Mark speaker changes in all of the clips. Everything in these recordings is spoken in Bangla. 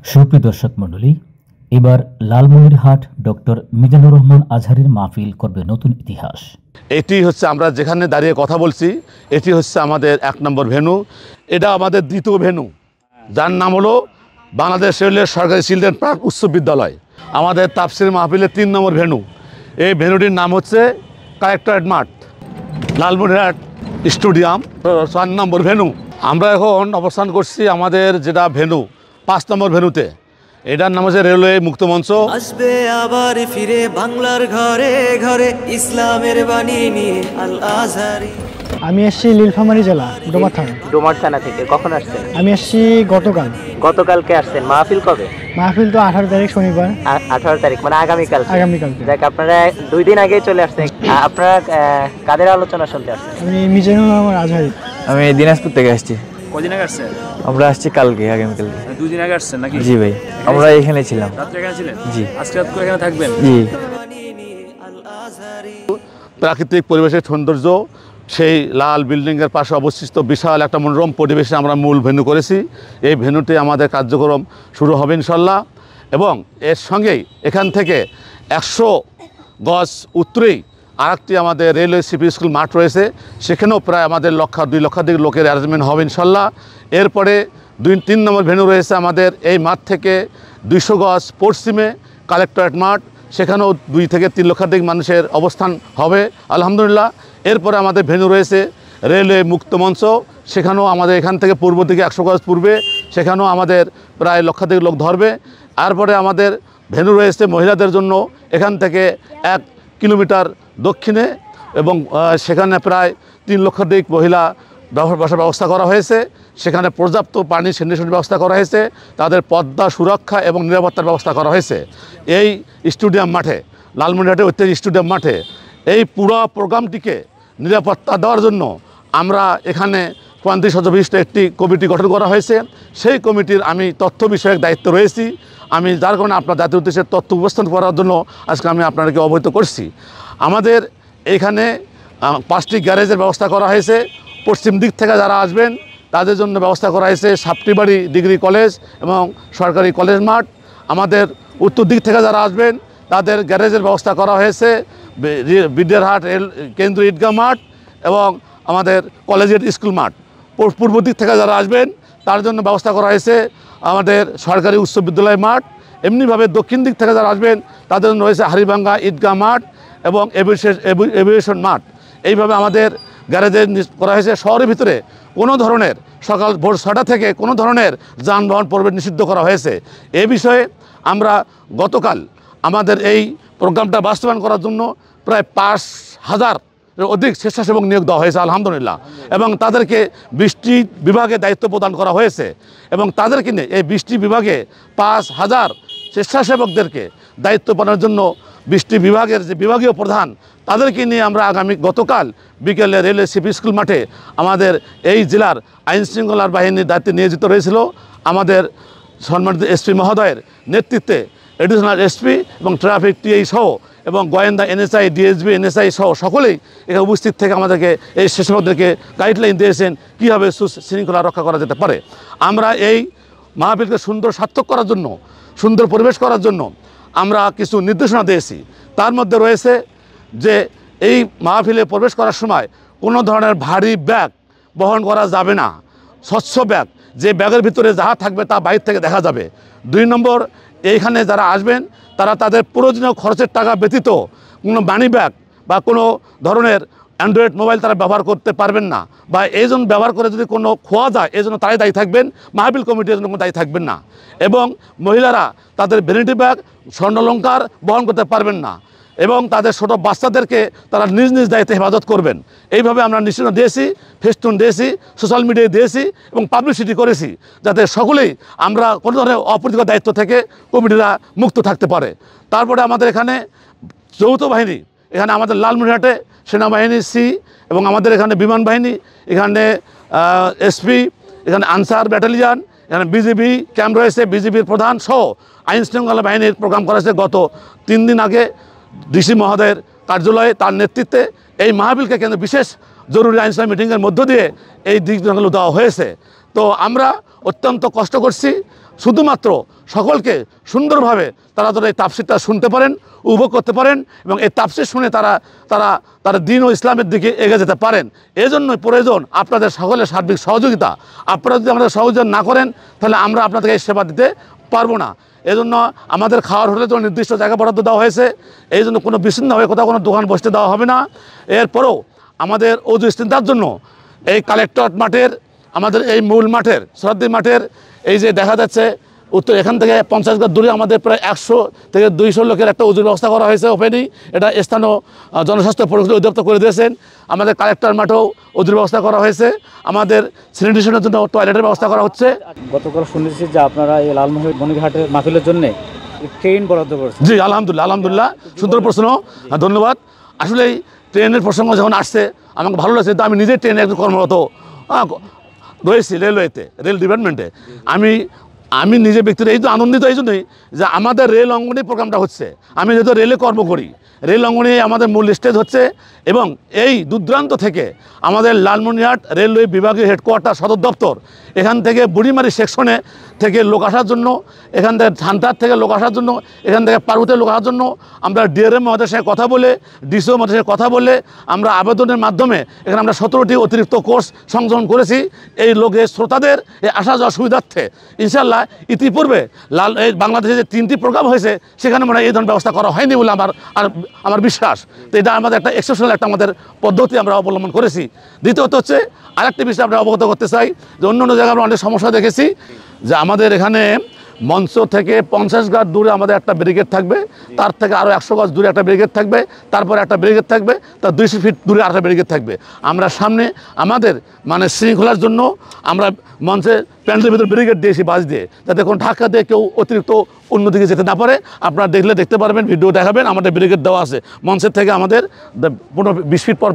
Speaker 1: সুপ্রিয় দর্শক মণ্ডলী, এবার লালমনিরহাট ডক্টর মিজানুর রহমান আজহারীর মাহফিল করবে নতুন ইতিহাস।
Speaker 2: এটি হচ্ছে আমরা যেখানে দাঁড়িয়ে কথা বলছি, এটি হচ্ছে আমাদের 1 নম্বর ভেন্যু। এটা আমাদের দ্বিতীয় ভেন্যু, যার নাম হলো বাংলাদেশ রেলওয়ে সরকারি চিলড্রেন পার্ক উচ্চ বিদ্যালয়। আমাদের তাফসির মাহফিলের 3 নম্বর ভেন্যু। এই ভেন্যুটির নাম হচ্ছে কালেক্টরেট মাঠ, লালমনিরহাট স্টেডিয়াম 4 নম্বর ভেন্যু। আমরা এখন অবস্থান করছি আমাদের যেটা ভেন্যু 5 নম্বর ভেন্যুতে। এটার নাম হচ্ছে রেলওয়ে মুক্ত মঞ্চ।
Speaker 3: আসবে আবার ফিরে বাংলার ঘরে ঘরে ইসলামের বাণী নিয়ে আল আজহারি।
Speaker 4: আমি এসেছি নীলফামারী জেলা ডোমার থানা।
Speaker 5: ডোমার থানা থেকে কখন আসছেন?
Speaker 4: আমি এসেছি
Speaker 5: গতকালকে আসছেন। মাহফিল কবে?
Speaker 4: মাহফিল তো 18 তারিখ শনিবার।
Speaker 5: 18 তারিখ মানে আগামীকাল।
Speaker 4: দেখ
Speaker 5: আপনারা 2 দিন আগেই চলে আসছেন। আপনারা কাদের আলোচনা শুনতে আসছেন?
Speaker 4: আমি মিজানুর রহমান আজহারী।
Speaker 6: আমি দিনাজপুর থেকে আসছি।
Speaker 7: কদিন আগে আসছেন?
Speaker 6: আমরা আসছি কালকে, আগামীকালকে।
Speaker 7: 2 দিন আগে আসছেন নাকি?
Speaker 6: জি ভাই, আমরা এখানে ছিলাম।
Speaker 7: রাত্রে এখানে ছিলেন?
Speaker 6: জি।
Speaker 7: আজকে রাত করে এখানে থাকবেন?
Speaker 6: জি।
Speaker 2: প্রাকৃতিক পরিবেশের সৌন্দর্য, সেই লাল বিল্ডিংয়ের পাশে অবস্থিত বিশাল একটা মনোরম পরিবেশে আমরা মূল ভেন্যু করেছি। এই ভেন্যুতে আমাদের কার্যক্রম শুরু হবে ইনশাল্লাহ। এবং এর সঙ্গেই এখান থেকে 100 গজ উত্তরেই আরেকটি আমাদের রেলওয়ে সিপি স্কুল মাঠ রয়েছে, সেখানেও প্রায় আমাদের 2 লক্ষাধিক লোকের অ্যারেঞ্জমেন্ট হবে ইনশাল্লাহ। এরপরে 3 নম্বর ভেন্যু রয়েছে আমাদের এই মাঠ থেকে 200 গজ পশ্চিমে কালেক্টরেট মাঠ, সেখানেও 2 থেকে 3 লক্ষাধিক মানুষের অবস্থান হবে আলহামদুলিল্লাহ। এরপরে আমাদের ভেন্যু রয়েছে রেলওয়ে মুক্ত মঞ্চ, সেখানেও আমাদের এখান থেকে পূর্ব দিকে 100 গজ পূর্বে, সেখানেও আমাদের প্রায় লক্ষাধিক লোক ধরবে। তারপরে আমাদের ভেন্যু রয়েছে মহিলাদের জন্য এখান থেকে 1 কিলোমিটার দক্ষিণে, এবং সেখানে প্রায় 3 লক্ষাধিক মহিলা বসার ব্যবস্থা করা হয়েছে। সেখানে পর্যাপ্ত পানি স্যানিটেশনের ব্যবস্থা করা হয়েছে, তাদের পদ্মা সুরক্ষা এবং নিরাপত্তার ব্যবস্থা করা হয়েছে। এই স্টেডিয়াম মাঠে, লালমনিরহাটের ঐতিহাসিক স্টেডিয়াম মাঠে এই পুরো প্রোগ্রামটিকে নিরাপত্তা দেওয়ার জন্য আমরা এখানে 35 সদস্য বিশিষ্ট একটি কমিটি গঠন করা হয়েছে। সেই কমিটির আমি তথ্য বিষয়ক দায়িত্ব রয়েছি। আমি যার কারণে আপনার জাতীয় উদ্দেশ্যে তথ্য উপস্থাপন করার জন্য আজকে আমি আপনাদেরকে অবহিত করছি। আমাদের এখানে 5টি গ্যারেজের ব্যবস্থা করা হয়েছে। পশ্চিম দিক থেকে যারা আসবেন তাদের জন্য ব্যবস্থা করা হয়েছে সাপ্টিবাড়ি ডিগ্রি কলেজ এবং সরকারি কলেজ মাঠ। আমাদের উত্তর দিক থেকে যারা আসবেন তাদের গ্যারেজের ব্যবস্থা করা হয়েছে বিদ্যারহাট রেল কেন্দ্রীয় ঈদগাহ মাঠ এবং আমাদের কলেজিয়েট স্কুল মাঠ। পূর্ব দিক থেকে যারা আসবেন তার জন্য ব্যবস্থা করা হয়েছে আমাদের সরকারি উচ্চ বিদ্যালয় মাঠ। এমনিভাবে দক্ষিণ দিক থেকে যারা আসবেন তাদের জন্য রয়েছে হাড়িভাঙ্গা ঈদগাহ মাঠ এবং এভিয়েশন মাঠ। এইভাবে আমাদের গ্যারেজে করা হয়েছে। শহরের ভিতরে কোনো ধরনের সকাল ভোর 6টা থেকে কোনো ধরনের যানবাহন প্রবেশ নিষিদ্ধ করা হয়েছে। এ বিষয়ে আমরা গতকাল আমাদের এই প্রোগ্রামটা বাস্তবায়ন করার জন্য প্রায় 5,000 অধিক স্বেচ্ছাসেবক নিয়োগ দেওয়া হয়েছে আলহামদুলিল্লাহ, এবং তাদেরকে 20টি বিভাগে দায়িত্ব প্রদান করা হয়েছে। এবং তাদেরকে নিয়ে এই 20টি বিভাগে 5,000 স্বেচ্ছাসেবকদেরকে দায়িত্ব পালনের জন্য 20টি বিভাগের যে বিভাগীয় প্রধান তাদেরকে নিয়ে আমরা গতকাল বিকেলে রেলওয়ে সিপি স্কুল মাঠে আমাদের এই জেলার আইন শৃঙ্খলার বাহিনীর দায়িত্বে নিয়োজিত রয়েছিল আমাদের সম্মানিত এসপি মহোদয়ের নেতৃত্বে। এডিশনাল এসপি এবং ট্রাফিক টিআই সহ এবং গোয়েন্দা এনএসআই ডিএসবি এনএসআই সহ সকলেই এখানে উপস্থিত থেকে আমাদেরকে এই স্বেচ্ছাসেবকদেরকে গাইডলাইন দিয়েছেন কীভাবে সুশৃঙ্খলা রক্ষা করা যেতে পারে। আমরা এই মাহফিলকে সুন্দর সার্থক করার জন্য, সুন্দর পরিবেশ করার জন্য আমরা কিছু নির্দেশনা দিয়েছি। তার মধ্যে রয়েছে যে এই মাহফিলে প্রবেশ করার সময় কোনো ধরনের ভারী ব্যাগ বহন করা যাবে না। স্বচ্ছ ব্যাগ, যে ব্যাগের ভিতরে যাহা থাকবে তা বাইরে থেকে দেখা যাবে। 2 নম্বর, এইখানে যারা আসবেন তারা তাদের প্রয়োজনীয় খরচের টাকা ব্যতীত কোনো মানি ব্যাগ বা কোনো ধরনের অ্যান্ড্রয়েড মোবাইল তারা ব্যবহার করতে পারবেন না, বা এই জন্য ব্যবহার করে যদি কোনো খোয়া যায় এই জন্য তারাই দায়ী থাকবেন, মাহফিল কমিটির জন্য কোনো দায়ী থাকবেন না। এবং মহিলারা তাদের ভ্যানিটি ব্যাগ স্বর্ণালংকার বহন করতে পারবেন না, এবং তাদের ছোটো বাচ্চাদেরকে তারা নিজ নিজ দায়িত্বে হেফাজত করবেন। এইভাবে আমরা নিশ্চয়তা দিয়েছি, ফেস্টুন দিয়েছি, সোশ্যাল মিডিয়ায় দিয়েছি এবং পাবলিসিটি করেছি, যাতে সকলেই আমরা কোনো ধরনের অপ্রীতিকর দায়িত্ব থেকে কমিটিরা মুক্ত থাকতে পারে। তারপরে আমাদের এখানে যৌথ বাহিনী, এখানে আমাদের লালমনিরহাটে সেনাবাহিনী সি এবং আমাদের এখানে বিমান বাহিনী, এখানে এসপি, এখানে আনসার ব্যাটালিয়ান, এখানে বিজিবি ক্যাম্প রয়েছে, বিজিবির প্রধান সহ আইন শৃঙ্খলা বাহিনীর প্রোগ্রাম করা হয়েছে। গত 3 দিন আগে ডিসি মহোদয়ের কার্যালয়ে তার নেতৃত্বে এই মাহফিলকে কেন্দ্র বিশেষ জরুরি আইনসভা মিটিংয়ের মধ্য দিয়ে এই দিকগুলো দেওয়া হয়েছে। তো আমরা অত্যন্ত কষ্ট করছি, শুধুমাত্র সকলকে সুন্দরভাবে তারা যেন এই তাফসিরটা শুনতে পারেন, উপভোগ করতে পারেন এবং এই তাফসির শুনে তারা দ্বীন ও ইসলামের দিকে এগিয়ে যেতে পারেন। এজন্যই প্রয়োজন আপনাদের সকলের সার্বিক সহযোগিতা। আপনারা যদি আমাদের সহযোগিতা না করেন তাহলে আমরা আপনাদেরকে এই সেবা দিতে পারবো না। এজন্য আমাদের খাওয়ার হোটেলের জন্য নির্দিষ্ট জায়গা বরাদ্দ দেওয়া হয়েছে। এই জন্য কোনো বিচ্ছিন্নভাবে কোথাও কোনো দোকান বসতে দেওয়া হবে না। এরপরেও আমাদের অজু ইস্তিনজার জন্য এই কালেক্টরেট মাঠের, আমাদের এই মূল মাঠের, সরাদ্দি মাঠের এই যে দেখা যাচ্ছে উত্তর এখান থেকে 50 গজ দূরে আমাদের প্রায় 100 থেকে 200 লোকের একটা উজুর ব্যবস্থা করা হয়েছে ওপেনই। এটা স্থানীয় জনস্বাস্থ্য পরিষদ অধিদপ্তর করে দিয়েছেন। আমাদের কালেক্টর মাঠেও উজুর ব্যবস্থা করা হয়েছে। আমাদের স্যানিটেশনের জন্য টয়লেটের ব্যবস্থা করা হচ্ছে।
Speaker 8: গতকাল শুনেছি যে আপনারা এই লালমনিরহাটের মাহফিলের জন্য ট্রেন বরাদ্দ করেছেন।
Speaker 2: জি আলহামদুলিল্লাহ, সুন্দর প্রশ্ন, ধন্যবাদ। আসলে এই ট্রেনের প্রসঙ্গ যখন আসছে আমাকে ভালো লাগছে। তো আমি নিজে ট্রেনে একটু কর্মরত রয়েছি রেলওয়েতে, রেল ডিপার্টমেন্টে। আমি নিজে ব্যক্তিগত এই তো আনন্দিত এই জন্যই যে আমাদের রেল অঙ্গনে প্রোগ্রামটা হচ্ছে। আমি যেহেতু রেলে কর্ম করি, রেল অঙ্গনে আমাদের মূল স্টেজ হচ্ছে এবং এই দূরদূরান্ত থেকে আমাদের লালমনিরহাট রেলওয়ে বিভাগীয় হেডকোয়ার্টার সদর দপ্তর, এখান থেকে বুড়িমারি সেকশনে থেকে লোক আসার জন্য, এখান থেকে ধানটার থেকে লোক আসার জন্য, এখান থেকে পার্বতীর লোক আসার জন্য আমরা ডিআরএম মহোদয়ের সঙ্গে কথা বলে, ডিসিও মহোদয়ের সঙ্গে কথা বলে আমরা আবেদনের মাধ্যমে এখানে আমরা 17টি অতিরিক্ত কোর্স সংযোজন করেছি এই লোকের শ্রোতাদের এই আসা যাওয়ার সুবিধার্থে। ইনশাআল্লাহ ইতিপূর্বে এই বাংলাদেশে যে 3টি প্রোগ্রাম হয়েছে সেখানে মনে হয় এই ধরনের ব্যবস্থা করা হয়নি বলে আমার বিশ্বাস। তো এটা আমাদের একটা এক্সেপশনাল একটা আমাদের পদ্ধতি আমরা অবলম্বন করেছি। দ্বিতীয়ত হচ্ছে আরেকটি বিষয় আমরা অবগত করতে চাই যে অন্য জায়গায় আমরা অনেক সমস্যা দেখেছি যে আমাদের এখানে মঞ্চ থেকে 50 গজ দূরে আমাদের একটা ব্যারিকেড থাকবে, তার থেকে আরও 100 গজ দূরে একটা ব্যারিকেড থাকবে, তারপরে একটা ব্যারিকেড থাকবে, তার 200 ফিট দূরে আরেকটা ব্যারিকেড থাকবে। আমরা সামনে আমাদের মানে শৃঙ্খলার জন্য আমরা মঞ্চে প্যান্ডেলের ভিতরে ব্যারিকেড দিয়েছি বাস দিয়ে, যাতে কোনো ধাক্কা দিয়ে কেউ অতিরিক্ত অন্যদিকে যেতে না পারে। আপনারা দেখতে পারবেন, ভিডিও দেখাবেন, আমাদের ব্যারিকেড দেওয়া আছে। মঞ্চের থেকে আমাদের 15-20 ফিট পর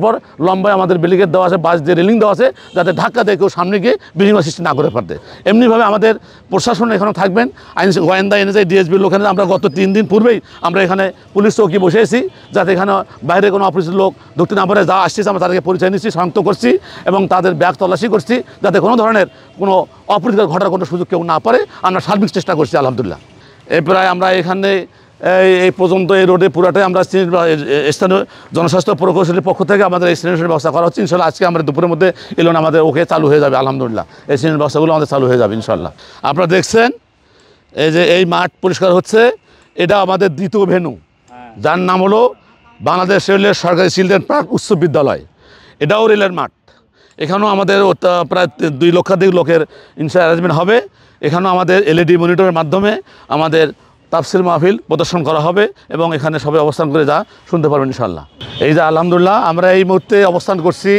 Speaker 2: আমাদের ব্যারিকেড দেওয়া আছে, বাস দিয়ে রেলিং দেওয়া আছে, যাতে ধাক্কা দিয়ে কেউ সামনে গিয়ে বিঘ্ন সৃষ্টি না করে পারতে। এমনিভাবে আমাদের প্রশাসন এখানে থাকবেন, আইন গোয়েন্দা এনএসআই ডিএসবির লোক। আমরা গত 3 দিন পূর্বেই আমরা এখানে পুলিশ চৌকি বসেছি, যাতে এখানে বাইরে কোনো অপরিচিত লোক ঢুকতে না পারে। যা আসছে আমরা তাদেরকে পরিচয় নিচ্ছি, শনাক্ত করছি এবং তাদের ব্যাগ তল্লাশি করছি, যাতে কোনো ধরনের কোনো অপ্রীতিকর ঘটার কোনো সুযোগ কেউ না পারে। আমরা সার্বিক চেষ্টা করছি আলহামদুলিল্লাহ। এই প্রায় আমরা এখানে এই পর্যন্ত এই রোডে পুরাটাই আমরা স্থানীয় জনস্বাস্থ্য প্রকৌশলীর পক্ষ থেকে আমাদের এই স্যানিটেশনের ব্যবস্থা করা হচ্ছে। ইনশাল্লাহ আজকে আমরা দুপুরের মধ্যে এলেন আমাদের ওকে চালু হয়ে যাবে আলহামদুলিল্লাহ। এই স্যানিটেশন ব্যবস্থাগুলো আমাদের চালু হয়ে যাবে ইনশাল্লাহ। আপনারা দেখছেন এই যে এই মাঠ পরিষ্কার হচ্ছে, এটা আমাদের দ্বিতীয় ভেন্যু, যার নাম হলো বাংলাদেশ রেলের সরকারি চিলড্রেন পার্ক উচ্চ বিদ্যালয়। এটাও রেলের মাঠ। এখানেও আমাদের প্রায় 2 লক্ষাধিক লোকের অ্যারেঞ্জমেন্ট হবে। এখানেও আমাদের এলইডি মনিটরের মাধ্যমে আমাদের তাফসির মাহফিল প্রদর্শন করা হবে এবং এখানে সবাই অবস্থান করে যা শুনতে পারবেন ইনশাল্লাহ। এই যে আলহামদুলিল্লাহ আমরা এই মুহূর্তে অবস্থান করছি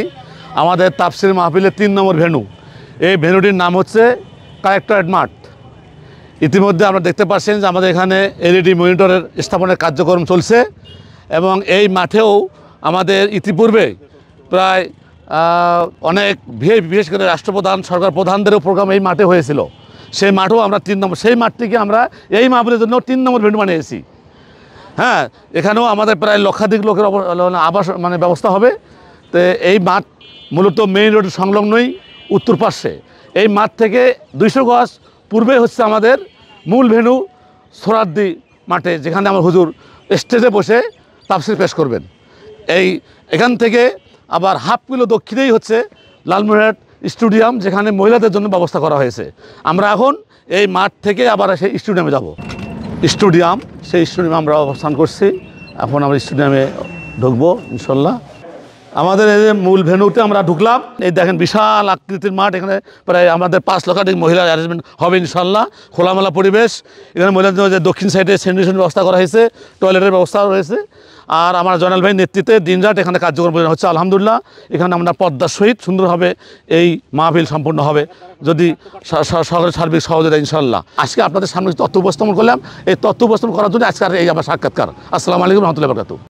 Speaker 2: আমাদের তাফসির মাহফিলের 3 নম্বর ভেন্যু। এই ভেন্যুটির নাম হচ্ছে কালেক্টরেট মাঠ। ইতিমধ্যে আমরা দেখতে পাচ্ছেন যে আমাদের এখানে এলইডি মনিটরের স্থাপনের কার্যক্রম চলছে এবং এই মাঠেও আমাদের ইতিপূর্বে প্রায় অনেক বিশেষ করে রাষ্ট্রপ্রধান, সরকার প্রধানদেরও প্রোগ্রাম এই মাঠে হয়েছিল। সেই মাঠেও আমরা 3 নম্বর, সেই মাঠটিকে আমরা এই মাহফিলের জন্য 3 নম্বর ভেন্যু বানিয়েছি। হ্যাঁ, এখানেও আমাদের প্রায় লক্ষাধিক লোকের আবাস ব্যবস্থা হবে। তো এই মাঠ মূলত মেইন রোড সংলগ্নই উত্তর পাশে। এই মাঠ থেকে 200 গজ পূর্বে হচ্ছে আমাদের মূল ভেন্যু সোহরাওয়ার্দী মাঠে, যেখানে আমার হুজুর স্টেজে বসে তাফসির পেশ করবেন। এখান থেকে আবার হাফ কিলো দক্ষিণেই হচ্ছে লালমনিরহাট স্টেডিয়াম, যেখানে মহিলাদের জন্য ব্যবস্থা করা হয়েছে। আমরা এখন এই মাঠ থেকে আবার সেই স্টেডিয়ামে যাব। সেই স্টেডিয়ামে আমরা অবস্থান করছি। এখন আমরা স্টেডিয়ামে ঢুকবো ইনশাল্লাহ। আমাদের এই যে মূল ভেন্যুতে আমরা ঢুকলাম। এই দেখেন বিশাল আকৃতির মাঠ। এখানে প্রায় আমাদের 5 লক্ষাধিক মহিলার অ্যারেঞ্জমেন্ট হবে ইনশাল্লাহ। খোলামেলা পরিবেশ। এখানে মহিলাদের যে দক্ষিণ সাইডে স্যানিটেশন ব্যবস্থা করা হয়েছে, টয়লেটের ব্যবস্থা রয়েছে। আর আমার জয়নাল ভাই নেতৃত্বে দিনরাত এখানে কার্যক্রম হচ্ছে আলহামদুলিল্লাহ। এখানে আমরা পদ্মার সহিত সুন্দরভাবে এই মাহফিল সম্পূর্ণ হবে যদি সকলের সার্বিক সহযোগিতা ইনশাল্লাহ। আজকে আপনাদের সামনে তথ্য উপস্থাপন করলাম। এই তথ্য উপস্থাপন করার জন্য আজকে এই আমার সাক্ষাৎকার। আসসালামু আলাইকুম রহমতুল্লাহি ওয়া বারাকাতুহু।